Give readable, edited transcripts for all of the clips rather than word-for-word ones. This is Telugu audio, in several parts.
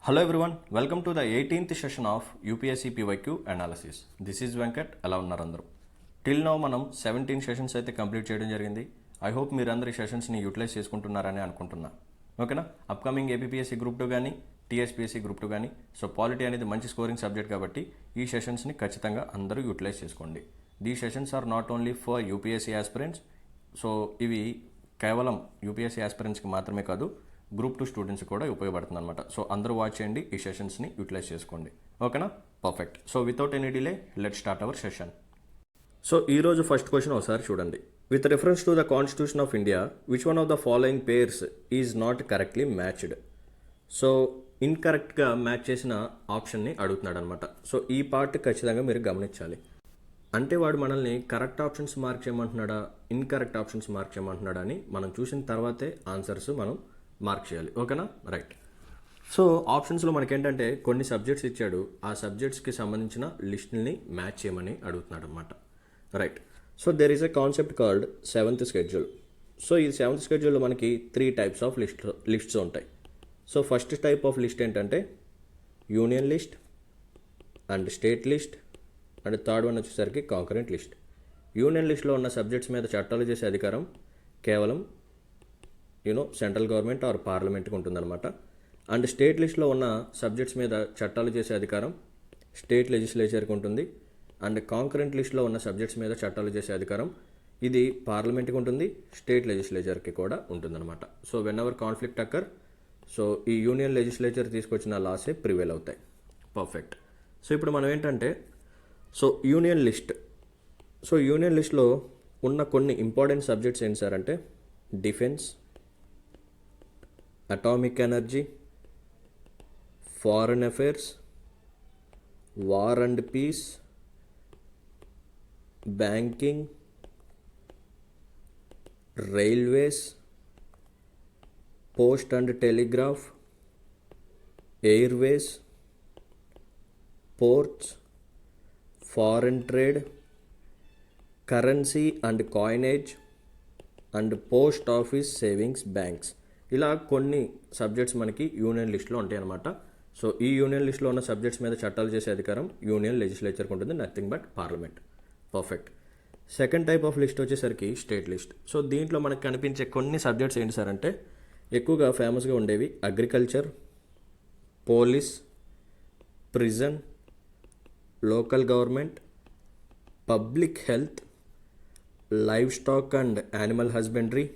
Hello everyone, welcome to the 18th session of UPSC PYQ analysis. This is Venkat, ఎలా ఉన్నారు అందరూ? టిల్ నౌ మనం 17 సెషన్స్ అయితే కంప్లీట్ చేయడం జరిగింది. ఐ హోప్ మీరందరూ ఈ సెషన్స్ని యూటిలైజ్ చేసుకుంటున్నారని అనుకుంటున్నా. ఓకేనా? అప్కమింగ్ ఏపీఎస్సీ గ్రూప్ 2 కానీ టీఎస్పీఎస్సీ గ్రూప్ 2 కానీ సో పాలిటీ అనేది మంచి స్కోరింగ్ సబ్జెక్ట్ కాబట్టి ఈ సెషన్స్ని ఖచ్చితంగా అందరూ యూటిలైజ్ చేసుకోండి. The sessions are not only for UPSC aspirants. So ఇవి కేవలం యూపీఎస్సీ ఆస్పిరెంట్స్కి మాత్రమే కాదు, గ్రూప్ 2 స్టూడెంట్స్ కూడా ఉపయోగపడుతుంది అనమాట. సో అందరూ వాచ్ చేయండి, ఈ సెషన్స్ని యూటిలైజ్ చేసుకోండి. ఓకేనా? Perfect. So without any delay let start our session. So ఈరోజు ఫస్ట్ క్వశ్చన్ ఒకసారి చూడండి. With reference to the constitution of India which one of the following pairs is not correctly matched. So ఇన్కరెక్ట్గా మ్యాచ్ చేసిన ఆప్షన్ని అడుగుతున్నాడు అనమాట. సో ఈ పార్ట్ ఖచ్చితంగా మీరు గమనించాలి. అంటే వాడు మనల్ని కరెక్ట్ ఆప్షన్స్ మార్క్ చేయమంటున్నాడా, ఇన్కరెక్ట్ ఆప్షన్స్ మార్క్ చేయమంటున్నాడా అని మనం చూసిన తర్వాతే ఆన్సర్స్ మనం మార్క్ చేయాలి. ఓకేనా? రైట్. సో ఆప్షన్స్లో మనకేంటంటే కొన్ని సబ్జెక్ట్స్ ఇచ్చాడు, ఆ సబ్జెక్ట్స్కి సంబంధించిన లిస్ట్ని మ్యాచ్ చేయమని అడుగుతున్నాడు అనమాట. Right. So there is a concept called seventh schedule. So ఈ సెవెంత్ షెడ్యూల్లో మనకి 3 టైప్స్ ఆఫ్ లిస్ట్స్ ఉంటాయి. So first type of list ఏంటంటే union list and state list and third one వచ్చేసరికి కాంకరెంట్ లిస్ట్. యూనియన్ లిస్ట్లో ఉన్న సబ్జెక్ట్స్ మీద చట్టాలు చేసే అధికారం కేవలం సెంట్రల్ గవర్నమెంట్ ఆర్ పార్లమెంట్కి ఉంటుందన్నమాట. అండ్ స్టేట్ లిస్ట్లో ఉన్న సబ్జెక్ట్స్ మీద చట్టాలు చేసే అధికారం స్టేట్ లెజిస్లేచర్కి ఉంటుంది. అండ్ కాంకరెంట్ లిస్ట్లో ఉన్న సబ్జెక్ట్స్ మీద చట్టాలు చేసే అధికారం ఇది పార్లమెంట్కి ఉంటుంది, స్టేట్ లెజిస్లేచర్కి కూడా ఉంటుందన్నమాట. So whenever conflict occur, so ఈ యూనియన్ లెజిస్లేచర్ తీసుకొచ్చిన లాసే ప్రివేల్ అవుతాయి. పర్ఫెక్ట్. సో ఇప్పుడు మనం ఏంటంటే యూనియన్ లిస్ట్. సో యూనియన్ లిస్ట్లో ఉన్న కొన్ని ఇంపార్టెంట్ సబ్జెక్ట్స్ ఏంటి సార్ అంటే defence, atomic energy, foreign affairs, war and peace, banking, railways, post and telegraph, airways, ports, foreign trade, currency and coinage and post office savings banks. ఇలా కొన్ని సబ్జెక్ట్స్ మనకి యూనియన్ లిస్ట్లో ఉంటాయి అనమాట. సో ఈ యూనియన్ లిస్ట్లో ఉన్న సబ్జెక్ట్స్ మీద చట్టాలు చేసే అధికారం యూనియన్ లెజిస్లేచర్కి ఉంటుంది, nothing but parliament. Perfect. Second type of list వచ్చేసరికి స్టేట్ లిస్ట్. సో దీంట్లో మనకు కనిపించే కొన్ని సబ్జెక్ట్స్ ఏంటి సార్ అంటే ఎక్కువగా ఫేమస్గా ఉండేవి agriculture, police, prison, local government, public health, live stock and animal husbandry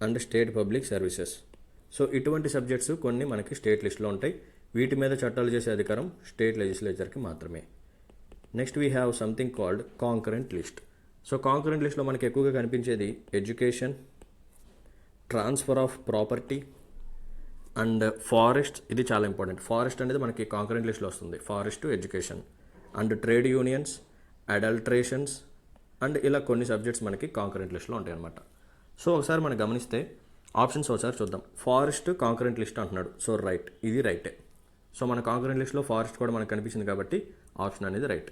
and state public services. So ఇటువంటి సబ్జెక్ట్స్ కొన్ని మనకి స్టేట్ లిస్ట్లో ఉంటాయి. వీటి మీద చట్టాలు చేసే అధికారం స్టేట్ లెజిస్లేచర్కి మాత్రమే. Next we have something called concurrent list. So concurrent లిస్ట్లో మనకి ఎక్కువగా కనిపించేది education, transfer of property and forest. ఇది చాలా ఇంపార్టెంట్. ఫారెస్ట్ అనేది మనకి కాంకరెంట్ లిస్ట్లో వస్తుంది. Forest, education and trade unions, adulterations and ఇలా కొన్ని సబ్జెక్ట్స్ మనకి కాంకరెంట్ లిస్ట్లో ఉంటాయి అన్నమాట. సో ఒకసారి మనం గమనిస్తే ఆప్షన్స్ ఒకసారి చూద్దాం. ఫారెస్ట్ కాంకరెంట్ లిస్ట్ అంటున్నాడు. సో రైట్, ఇది రైటే. సో మన కాంకరెంట్ లిస్ట్లో ఫారెస్ట్ కూడా మనకు కనిపించింది కాబట్టి ఆప్షన్ అనేది right.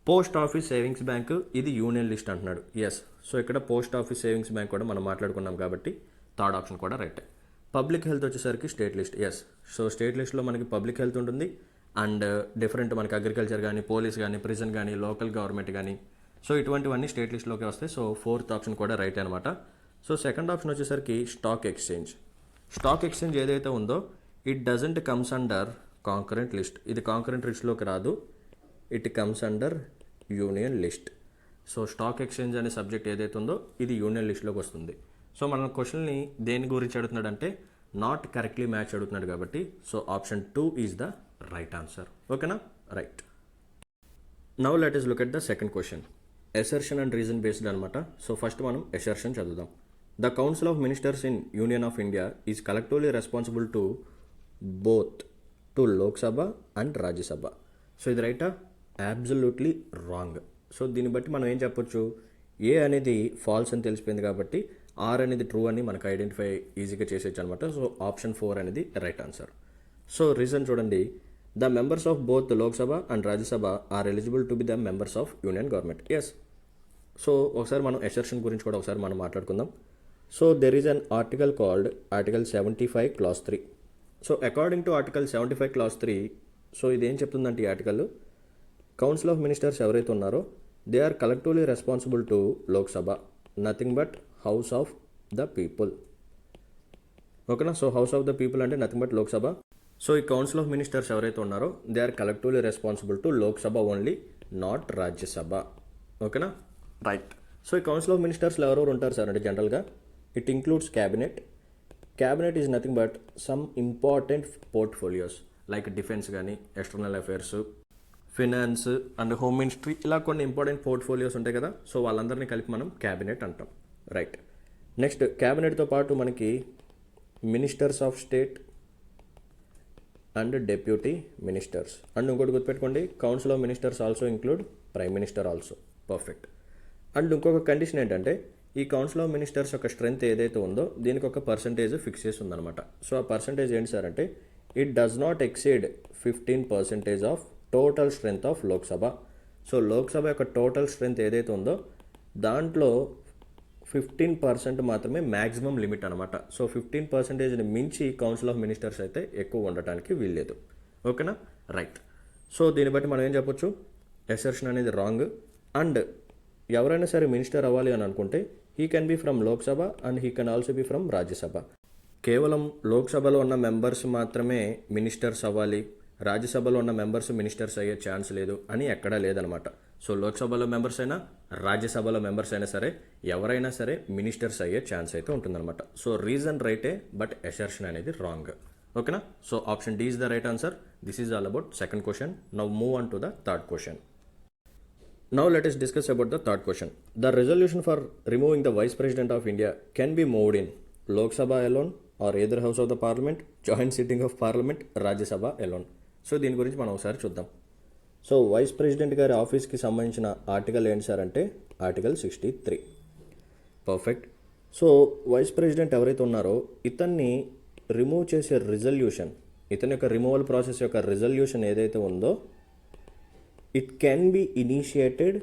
Post office savings bank ఇది యూనియన్ లిస్ట్ అంటున్నాడు. ఎస్. సో ఇక్కడ పోస్ట్ ఆఫీస్ సేవింగ్స్ బ్యాంక్ కూడా మనం మాట్లాడుకున్నాం కాబట్టి థర్డ్ ఆప్షన్ కూడా రైటే. పబ్లిక్ హెల్త్ వచ్చేసరికి state list. Yes. So state లిస్ట్లో మనకి పబ్లిక్ హెల్త్ ఉంటుంది అండ్ డిఫరెంట్ మనకి అగ్రికల్చర్ కానీ, పోలీస్ కానీ, ప్రిజన్ కానీ, లోకల్ గవర్నమెంట్ కానీ, సో ఇటువంటివన్నీ స్టేట్ లిస్ట్లోకి వస్తాయి. సో ఫోర్త్ ఆప్షన్ కూడా రైట్ అనమాట. సో సెకండ్ ఆప్షన్ వచ్చేసరికి స్టాక్ ఎక్స్చేంజ్. స్టాక్ ఎక్స్చేంజ్ ఏదైతే ఉందో it doesn't comes under concurrent list. ఇది కాంకరెంట్ లిస్ట్లోకి రాదు, it comes under union list. So stock exchange అనే సబ్జెక్ట్ ఏదైతే ఉందో ఇది యూనియన్ లిస్ట్లోకి వస్తుంది. సో మన క్వశ్చన్ని దేని గురించి అడుగుతున్నాడంటే నాట్ కరెక్ట్లీ మ్యాచ్ అడుగుతున్నాడు కాబట్టి so option 2 is the right answer. ఓకేనా? Right. Now let us look at the second question. Assertion and reason based అనమాట. సో ఫస్ట్ మనం ఎసర్షన్ చదువుదాం. The Council of Ministers in Union of India is collectively responsible to both to Lok Sabha and Rajya Sabha. So ఇది రైటా? Absolutely wrong. సో దీన్ని బట్టి మనం ఏం చెప్పొచ్చు, ఏ అనేది ఫాల్స్ అని తెలిసిపోయింది కాబట్టి ఆర్ అనేది ట్రూ అని మనకు ఐడెంటిఫై ఈజీగా చేసేయచ్చు అనమాట. సో ఆప్షన్ 4 అనేది రైట్ ఆన్సర్. సో రీజన్ చూడండి, the members of both Lok Sabha and Rajya Sabha are eligible to be the members of union government. Yes. So ఒకసారి మనం ఎసర్షన్ గురించి కూడా ఒకసారి మనం మాట్లాడుకుందాం. So there is an article called Article 75 Clause 3. So according to article 75 clause 3, so ఇదేం చెప్తుందంటే ఈ ఆర్టికల్, కౌన్సిల్ ఆఫ్ మినిస్టర్స్ ఎవరైతే ఉన్నారో they are collectively responsible to Lok Sabha, nothing but house of the people. ఓకేనా. So house of the people అంటే నథింగ్ బట్ లోక్సభ. సో ఈ కౌన్సిల్ ఆఫ్ మినిస్టర్స్ ఎవరైతే ఉన్నారో they are collectively responsible to Lok Sabha only, not Rajya Sabha. ఓకేనా, రైట్. సో ఈ కౌన్సిల్ ఆఫ్ మినిస్టర్స్లో ఎవరెవరు ఉంటారు సార్ అంటే జనరల్గా it includes cabinet. Cabinet is nothing but some important portfolios like defence కానీ, external affairs, finance and home ministry, ఇలా కొన్ని ఇంపార్టెంట్ పోర్ట్ఫోలియోస్ ఉంటాయి కదా. సో వాళ్ళందరినీ కలిపి మనం క్యాబినెట్ అంటాం. రైట్. నెక్స్ట్ క్యాబినెట్తో పాటు మనకి ministers of state and deputy ministers. And ఇంకోటి గుర్తుపెట్టుకోండి, council of ministers also include prime minister also. Perfect. And ఇంకొక కండిషన్ ఏంటంటే ఈ కౌన్సిల్ ఆఫ్ మినిస్టర్స్ యొక్క స్ట్రెంత్ ఏదైతే ఉందో దీనికి ఒక పర్సంటేజ్ ఫిక్స్ చేసి ఉందన్నమాట. సో ఆ పర్సంటేజ్ ఏంటి సార్ అంటే it does not exceed 15% of total strength of Lok Sabha. So Lok Sabha యొక్క టోటల్ స్ట్రెంత్ ఏదైతే ఉందో దాంట్లో 15% మాత్రమే మ్యాక్సిమం లిమిట్ అనమాట. సో 15%ని మించి కౌన్సిల్ ఆఫ్ మినిస్టర్స్ అయితే ఎక్కువ ఉండటానికి వీల్లేదు. ఓకేనా, రైట్. సో దీన్ని బట్టి మనం ఏం చెప్పొచ్చు, అసర్షన్ అనేది రాంగ్. అండ్ ఎవరైనా సరే మినిస్టర్ అవ్వాలి అని అనుకుంటే he can be from Lok Sabha and he can also be from Rajya Sabha. కేవలం లోక్సభలో ఉన్న మెంబర్స్ మాత్రమే మినిస్టర్స్ అవ్వాలి, రాజ్యసభలో ఉన్న మెంబర్స్ మినిస్టర్స్ అయ్యే ఛాన్స్ లేదు అని ఎక్కడా లేదనమాట. సో లోక్సభలో మెంబర్స్ అయినా రాజ్యసభలో మెంబర్స్ అయినా సరే ఎవరైనా సరే మినిస్టర్స్ అయ్యే ఛాన్స్ అయితే ఉంటుందన్నమాట. సో రీజన్ రైటే బట్ అసర్షన్ అనేది రాంగ్. ఓకేనా. So option D is the right answer. This is all about second question. Now move on to the third question. Now let us discuss about the third question. The resolution for removing the Vice President of India can be moved in Lok Sabha alone or either House of the Parliament, joint sitting of Parliament, Rajya Sabha alone. So దీని గురించి మనం ఒకసారి చూద్దాం. సో వైస్ ప్రెసిడెంట్ గారి ఆఫీస్కి సంబంధించిన ఆర్టికల్ ఏంటి సార్ అంటే article 63. Perfect. So vice president ఎవరైతే ఉన్నారో ఇతన్ని రిమూవ్ చేసే రిజల్యూషన్, ఇతని యొక్క రిమూవల్ ప్రాసెస్ యొక్క రిజల్యూషన్ ఏదైతే ఉందో it can be initiated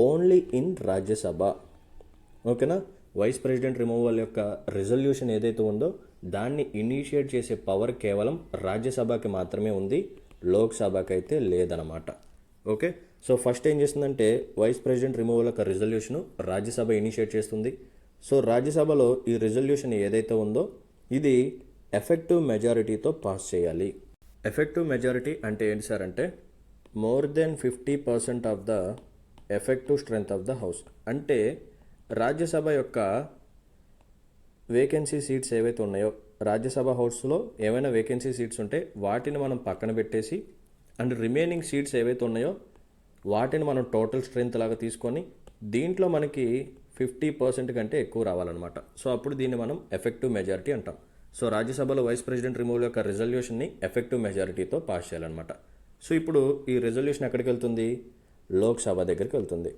only in Rajya Sabha. ఓకేనా. వైస్ ప్రెసిడెంట్ రిమూవల్ యొక్క రిజల్యూషన్ ఏదైతే ఉందో దాన్ని ఇనిషియేట్ చేసే పవర్ కేవలం రాజ్యసభకి మాత్రమే ఉంది, లోక్సభకి అయితే లేదనమాట. ఓకే. సో ఫస్ట్ ఏం చేస్తుందంటే వైస్ ప్రెసిడెంట్ రిమూవల్ యొక్క రిజల్యూషన్ రాజ్యసభ ఇనిషియేట్ చేస్తుంది. సో రాజ్యసభలో ఈ రిజల్యూషన్ ఏదైతే ఉందో ఇది ఎఫెక్టివ్ మెజారిటీతో పాస్ చేయాలి. ఎఫెక్టివ్ మెజారిటీ అంటే ఏంటి సార్ అంటే more than 50% of the effective strength of the house. అంటే రాజ్యసభ యొక్క వేకెన్సీ సీట్స్ ఏవైతే ఉన్నాయో రాజ్యసభ హౌస్లో ఏమైనా వేకెన్సీ సీట్స్ ఉంటే వాటిని మనం పక్కన పెట్టేసి అండ్ రిమైనింగ్ సీట్స్ ఏవైతే ఉన్నాయో వాటిని మనం టోటల్ స్ట్రెంగ్త్ లాగా తీసుకొని దీంట్లో మనకి 50% కంటే ఎక్కువ రావాలన్నమాట. సో అప్పుడు దీన్ని మనం ఎఫెక్టివ్ మెజారిటీ అంటాం. సో రాజ్యసభలో వైస్ ప్రెసిడెంట్ రిమూవల్ యొక్క రిజల్యూషన్ని ఎఫెక్టివ్ మెజారిటీతో పాస్ చేయాలన్నమాట. సో ఇప్పుడు ఈ రిజల్యూషన్ ఎక్కడికి వెళ్తుంది, లోక్సభ దగ్గరికి వెళ్తుంది.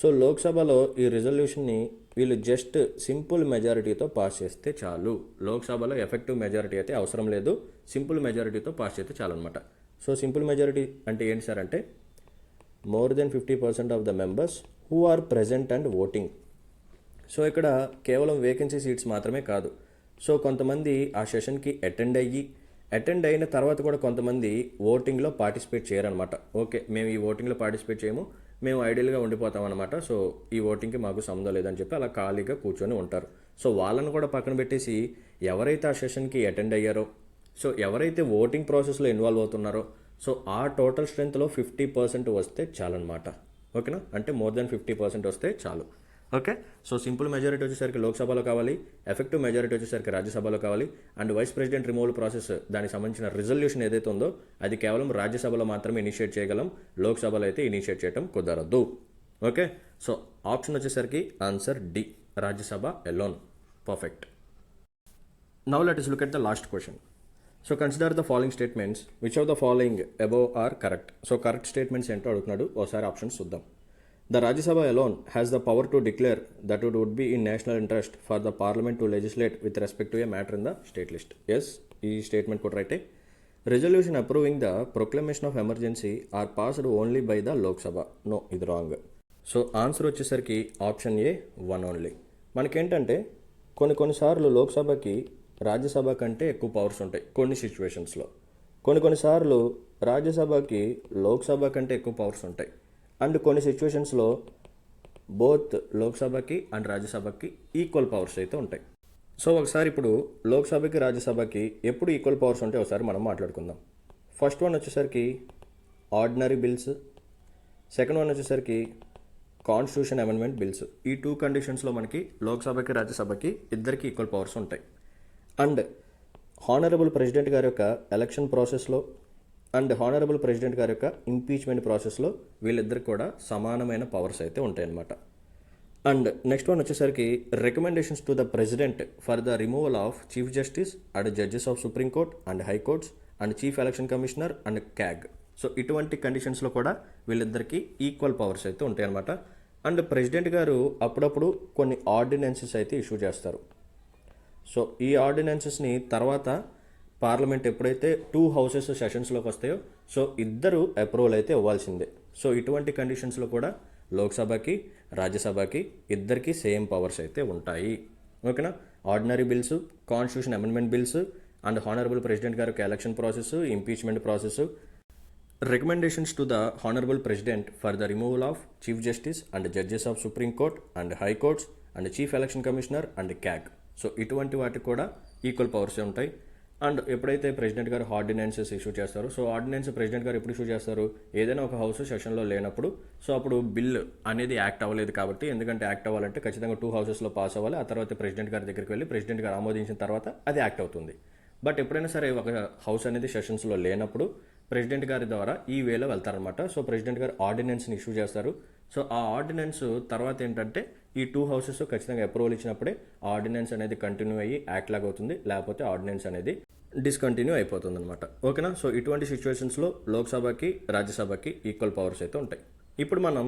సో లోక్సభలో ఈ రిజల్యూషన్ని వీళ్ళు జస్ట్ సింపుల్ మెజారిటీతో పాస్ చేస్తే చాలు. లోక్సభలో ఎఫెక్టివ్ మెజారిటీ అయితే అవసరం లేదు, సింపుల్ మెజారిటీతో పాస్ చేస్తే చాలు అనమాట. సో సింపుల్ మెజారిటీ అంటే ఏంటి సార్ అంటే more than 50% of the members who are present and voting. So ఇక్కడ కేవలం వేకెన్సీ సీట్స్ మాత్రమే కాదు. సో కొంతమంది ఆ సెషన్కి అటెండ్ అయిన తర్వాత కూడా కొంతమంది ఓటింగ్లో పార్టిసిపేట్ చేయరనమాట. ఓకే, మేము ఈ ఓటింగ్లో పార్టిసిపేట్ చేయము, మేము ఐడియల్గా ఉండిపోతాం అనమాట. సో ఈ ఓటింగ్కి మాకు సంబంధం లేదని చెప్పి అలా ఖాళీగా కూర్చొని ఉంటారు. సో వాళ్ళను కూడా పక్కన పెట్టేసి ఎవరైతే ఆ సెషన్కి అటెండ్ అయ్యారో, సో ఎవరైతే ఓటింగ్ ప్రాసెస్లో ఇన్వాల్వ్ అవుతున్నారో సో ఆ టోటల్ స్ట్రెంత్లో 50% వస్తే చాలన్నమాట. ఓకేనా, అంటే మోర్ దెన్ 50% వస్తే చాలు. ఓకే. సో సింపుల్ మెజారిటీ వచ్చేసరికి లోక్సభలో కావాలి, ఎఫెక్టివ్ మెజారిటీ వచ్చేసరికి రాజ్యసభలో కావాలి. And vice president removal process దానికి సంబంధించిన రిజల్యూషన్ ఏదైతే ఉందో అది కేవలం రాజ్యసభలో మాత్రమే ఇనిషియేట్ చేయగలం, లోక్సభలో అయితే ఇనిషియేట్ చేయడం కుదరదు. ఓకే. సో ఆప్షన్ వచ్చేసరికి answer D, Rajya Sabha alone. Perfect. Now let us look at the last question. So consider the following statements. Which of the following above are correct? So correct statements ఏంటో అడుగుతున్నాడు. ఒకసారి ఆప్షన్స్ చూద్దాం. The Rajya Sabha alone has the power to declare that it would be in national interest for the parliament to legislate with respect to a matter in the state list. Yes, ఈ స్టేట్మెంట్ కూడా రైటే. Resolution approving the proclamation of emergency are passed only by the Lok Sabha. No, ఇది రాంగ్. సో ఆన్సర్ వచ్చేసరికి ఆప్షన్ ఏ 1 ఓన్లీ. మనకేంటంటే కొన్నిసార్లు లోక్సభకి రాజ్యసభ కంటే ఎక్కువ పవర్స్ ఉంటాయి కొన్ని సిచ్యువేషన్స్లో. కొన్నిసార్లు రాజ్యసభకి లోక్సభ కంటే ఎక్కువ పవర్స్ ఉంటాయి. అండ్ కొన్ని సిచ్యువేషన్స్లో బోత్ లోక్సభకి అండ్ రాజ్యసభకి ఈక్వల్ పవర్స్ అయితే ఉంటాయి. సో ఒకసారి ఇప్పుడు లోక్సభకి రాజ్యసభకి ఎప్పుడు ఈక్వల్ పవర్స్ ఉంటాయి ఒకసారి మనం మాట్లాడుకుందాం. ఫస్ట్ వన్ వచ్చేసరికి ఆర్డినరీ బిల్స్, సెకండ్ వన్ వచ్చేసరికి కాన్స్టిట్యూషన్ అమెండ్మెంట్ బిల్స్. ఈ 2 కండిషన్స్లో మనకి లోక్సభకి రాజ్యసభకి ఇద్దరికి ఈక్వల్ పవర్స్ ఉంటాయి. అండ్ హానరబుల్ ప్రెసిడెంట్ గారి యొక్క ఎలక్షన్ ప్రాసెస్లో అండ్ హానరబుల్ ప్రెసిడెంట్ గారి యొక్క ఇంపీచ్మెంట్ ప్రాసెస్లో వీళ్ళిద్దరికి కూడా సమానమైన పవర్స్ అయితే ఉంటాయి అన్నమాట. అండ్ నెక్స్ట్ వన్ వచ్చేసరికి recommendations to the president for the removal of chief justice and judges of supreme court and high courts and chief election commissioner and CAG. So ఇటువంటి కండిషన్స్లో కూడా వీళ్ళిద్దరికీ ఈక్వల్ పవర్స్ అయితే ఉంటాయి అన్నమాట. అండ్ ప్రెసిడెంట్ గారు అప్పుడప్పుడు కొన్ని ఆర్డినెన్సెస్ అయితే ఇష్యూ చేస్తారు. సో ఈ ఆర్డినెన్సెస్ని తర్వాత పార్లమెంట్ ఎప్పుడైతే 2 హౌసెస్ సెషన్స్లోకి వస్తాయో సో ఇద్దరు అప్రూవల్ అయితే ఇవ్వాల్సిందే. సో ఇటువంటి కండిషన్స్లో కూడా లోక్సభకి రాజ్యసభకి ఇద్దరికి సేమ్ పవర్స్ అయితే ఉంటాయి. ఓకేనా. Ordinary bills, constitution amendment bills and honourable president గారి యొక్క election process, impeachment process, recommendations to the honourable president for the removal of chief justice and judges of supreme court and high courts and chief election commissioner and CAG. So ఇటువంటి వాటికి కూడా ఈక్వల్ పవర్సే ఉంటాయి. అండ్ ఎప్పుడైతే ప్రెసిడెంట్ గారు ఆర్డినెన్సెస్ ఇష్యూ చేస్తారో సో ఆర్డినెన్స్ ప్రెసిడెంట్ గారు ఎప్పుడు ఇష్యూ చేస్తారు, ఏదైనా ఒక హౌస్ సెషన్లో లేనప్పుడు. సో అప్పుడు బిల్ అనేది యాక్ట్ అవ్వలేదు కాబట్టి, ఎందుకంటే యాక్ట్ అవ్వాలంటే ఖచ్చితంగా 2 హౌసెస్లో పాస్ అవ్వాలి. ఆ తర్వాత ప్రెసిడెంట్ గారి దగ్గరికి వెళ్ళి ప్రెసిడెంట్ గారు ఆమోదించిన తర్వాత అది యాక్ట్ అవుతుంది. బట్ ఎప్పుడైనా సరే ఒక హౌస్ అనేది సెషన్స్లో లేనప్పుడు ప్రెసిడెంట్ గారి ద్వారా ఈ వేలో వెళ్తారనమాట. సో ప్రెసిడెంట్ గారు ఆర్డినెన్స్ని ఇష్యూ చేస్తారు. సో ఆ ఆర్డినెన్స్ తర్వాత ఏంటంటే ఈ 2 హౌసెస్ ఖచ్చితంగా అప్రూవల్ ఇచ్చినప్పుడే ఆర్డినెన్స్ అనేది కంటిన్యూ అయ్యి యాక్ట్ లాగా అవుతుంది, లేకపోతే ఆర్డినెన్స్ అనేది డిస్కంటిన్యూ అయిపోతుంది అనమాట. ఓకేనా. సో ఇటువంటి సిచ్యువేషన్స్లో లోక్సభకి రాజ్యసభకి ఈక్వల్ పవర్స్ అయితే ఉంటాయి. ఇప్పుడు మనం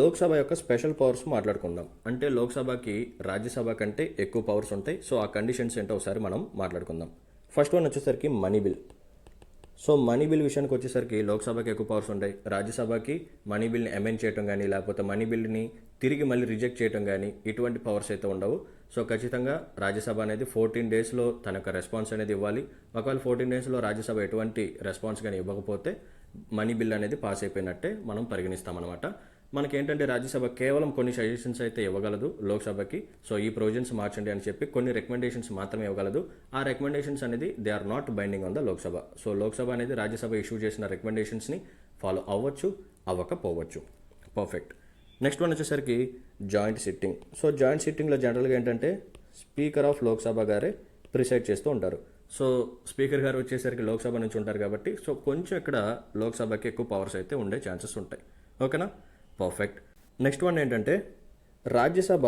లోక్సభ యొక్క స్పెషల్ పవర్స్ మాట్లాడుకుందాం. అంటే లోక్సభకి రాజ్యసభ కంటే ఎక్కువ పవర్స్ ఉంటాయి. సో ఆ కండిషన్స్ ఏంటో ఒకసారి మనం మాట్లాడుకుందాం. ఫస్ట్ వన్ వచ్చేసరికి money bill. So money bill విషయానికి వచ్చేసరికి లోక్సభకి ఎక్కువ పవర్స్ ఉంటాయి. రాజ్యసభకి మనీ బిల్ని అమెండ్ చేయడం కానీ లేకపోతే మనీ బిల్ని తిరిగి మళ్ళీ రిజెక్ట్ చేయడం కానీ ఇటువంటి పవర్స్ అయితే ఉండవు. సో ఖచ్చితంగా రాజ్యసభ అనేది 14 డేస్లో తన యొక్క రెస్పాన్స్ అనేది ఇవ్వాలి. ఒకవేళ 14 డేస్లో రాజ్యసభ ఎటువంటి రెస్పాన్స్ కానీ ఇవ్వకపోతే మనీ బిల్ అనేది పాస్ అయిపోయినట్టే మనం పరిగణిస్తామన్నమాట. మనకేంటంటే రాజ్యసభ కేవలం కొన్ని సజెషన్స్ అయితే ఇవ్వగలదు లోక్సభకి. సో ఈ ప్రొవిజన్స్ మార్చండి అని చెప్పి కొన్ని రికమెండేషన్స్ మాత్రమే ఇవ్వగలదు. ఆ రికమెండేషన్స్ అనేది they are not binding on the Lok Sabha. So Lok Sabha అనేది రాజ్యసభ ఇష్యూ చేసిన రికమెండేషన్స్ని ఫాలో అవ్వచ్చు, అవ్వకపోవచ్చు. పర్ఫెక్ట్. నెక్స్ట్ వన్ వచ్చేసరికి జాయింట్ సిట్టింగ్. సో జాయింట్ సిట్టింగ్లో జనరల్గా ఏంటంటే స్పీకర్ ఆఫ్ లోక్సభ గారే ప్రిసైడ్ చేస్తూ ఉంటారు. సో స్పీకర్ గారు వచ్చేసరికి లోక్సభ నుంచి ఉంటారు కాబట్టి సో కొంచెం ఇక్కడ లోక్సభకి ఎక్కువ పవర్స్ అయితే ఉండే ఛాన్సెస్ ఉంటాయి. ఓకేనా. పర్ఫెక్ట్. నెక్స్ట్ వన్ ఏంటంటే రాజ్యసభ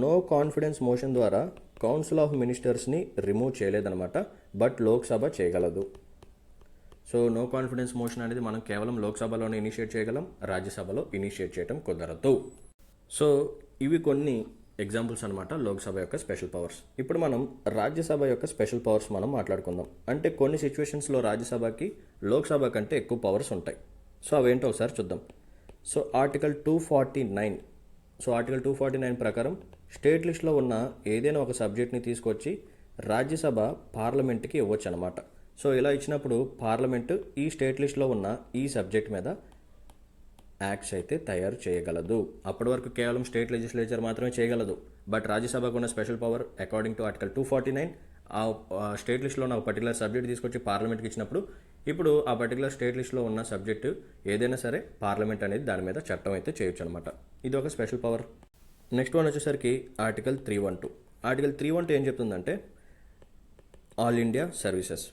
నో కాన్ఫిడెన్స్ మోషన్ ద్వారా కౌన్సిల్ ఆఫ్ మినిస్టర్స్ని రిమూవ్ చేయలేదన్నమాట. బట్ లోక్సభ చేయగలదు. సో నో కాన్ఫిడెన్స్ మోషన్ అనేది మనం కేవలం లోక్సభలోనే ఇనిషియేట్ చేయగలం, రాజ్యసభలో ఇనిషియేట్ చేయడం కుదరదు. సో ఇవి కొన్ని ఎగ్జాంపుల్స్ అనమాట లోక్సభ యొక్క స్పెషల్ పవర్స్. ఇప్పుడు మనం రాజ్యసభ యొక్క స్పెషల్ పవర్స్ మనం మాట్లాడుకుందాం. అంటే కొన్ని సిచ్యువేషన్స్లో రాజ్యసభకి లోక్సభ కంటే ఎక్కువ పవర్స్ ఉంటాయి. సో అవేంటో ఒకసారి చూద్దాం. So article 249. సో ఆర్టికల్ 249 ప్రకారం స్టేట్ లిస్ట్లో ఉన్న ఏదైనా ఒక సబ్జెక్ట్ని తీసుకొచ్చి రాజ్యసభ పార్లమెంట్కి ఇవ్వచ్చు అనమాట. సో ఇలా ఇచ్చినప్పుడు పార్లమెంటు ఈ స్టేట్ లిస్ట్లో ఉన్న ఈ సబ్జెక్ట్ మీద యాక్ట్స్ అయితే తయారు చేయగలదు. అప్పటి వరకు కేవలం స్టేట్ లెజిస్లేచర్ మాత్రమే చేయగలదు. బట్ రాజ్యసభకు ఉన్న special power according to article 249 ఆ స్టేట్ లిస్ట్లో ఉన్న ఒక పర్టికులర్ సబ్జెక్ట్ తీసుకొచ్చి పార్లమెంట్కి ఇచ్చినప్పుడు ఇప్పుడు ఆ పర్టికులర్ స్టేట్ లిస్ట్లో ఉన్న సబ్జెక్టు ఏదైనా సరే పార్లమెంట్ అనేది దాని మీద చట్టం అయితే చేయొచ్చు అనమాట. ఇది ఒక స్పెషల్ పవర్. నెక్స్ట్ వన్ వచ్చేసరికి ఆర్టికల్ 312. ఆర్టికల్ 312 ఏం చెప్తుందంటే ఆల్ ఇండియా సర్వీసెస్.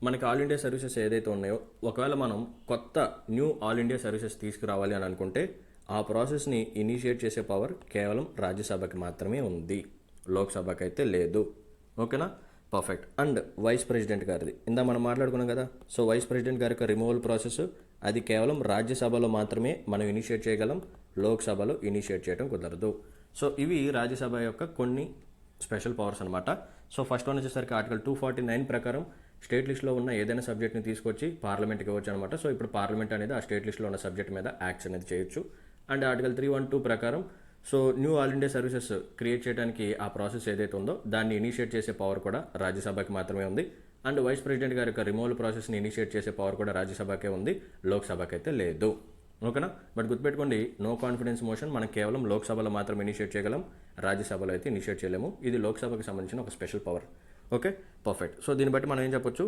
మనకి ఆల్ ఇండియా సర్వీసెస్ ఏదైతే ఉన్నాయో ఒకవేళ మనం కొత్త న్యూ ఆల్ ఇండియా సర్వీసెస్ తీసుకురావాలి అని అనుకుంటే ఆ ప్రాసెస్ని ఇనిషియేట్ చేసే పవర్ కేవలం రాజ్యసభకి మాత్రమే ఉంది, లోక్సభకి అయితే లేదు. ఓకేనా. పర్ఫెక్ట్. అండ్ వైస్ ప్రెసిడెంట్ గారిది ఇందా మనం మాట్లాడుకున్నాం కదా. సో వైస్ ప్రెసిడెంట్ గారి యొక్క రిమూవల్ ప్రాసెస్ అది కేవలం రాజ్యసభలో మాత్రమే మనం ఇనిషియేట్ చేయగలం, లోక్సభలో ఇనిషియేట్ చేయడం కుదరదు. సో ఇవి రాజ్యసభ యొక్క కొన్ని స్పెషల్ పవర్స్ అనమాట. సో ఫస్ట్ వన్ వచ్చేసరికి ఆర్టికల్ 249 ప్రకారం స్టేట్ లిస్ట్లో ఉన్న ఏదైనా సబ్జెక్ట్ని తీసుకొచ్చి పార్లమెంట్కి ఇవ్వచ్చు అనమాట. సో ఇప్పుడు పార్లమెంట్ అనేది ఆ స్టేట్ లిస్ట్లో ఉన్న సబ్జెక్ట్ మీద యాక్ట్స్ అనేది చేయొచ్చు. అండ్ ఆర్టికల్ 312 ప్రకారం so new all India services create చేయడానికి ఆ ప్రాసెస్ ఏదైతే ఉందో దాన్ని ఇనిషియేట్ చేసే పవర్ కూడా రాజ్యసభకి మాత్రమే ఉంది. అండ్ వైస్ ప్రెసిడెంట్ గారి యొక్క రిమూవల్ ప్రాసెస్ని ఇనిషియేట్ చేసే పవర్ కూడా రాజ్యసభకే ఉంది, లోక్సభకి అయితే లేదు. ఓకేనా? బట్ గుర్తుపెట్టుకోండి, నో కాన్ఫిడెన్స్ మోషన్ మనం కేవలం లోక్సభలో మాత్రం ఇనిషియేట్ చేయగలం, రాజ్యసభలో అయితే ఇనిషియేట్ చేయలేము. ఇది లోక్సభకి సంబంధించిన ఒక special power. Okay, perfect. So దీన్ని బట్టి మనం ఏం చెప్పొచ్చు,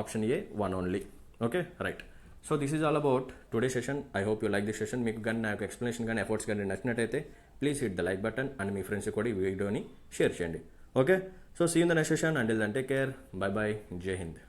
option A one only. Okay, right. So this is all about today session. I hope you like this session. మీకు కానీ నా యొక్క ఎక్స్ప్లెనేషన్ కానీ ఎఫర్ట్స్ కానీ నచ్చినట్టయితే please hit the like button and మీ ఫ్రెండ్స్ కూడా ఈ వీడియోని షేర్ చేయండి. Okay, so see in the next session. Until then take care, bye bye, జై హింద్.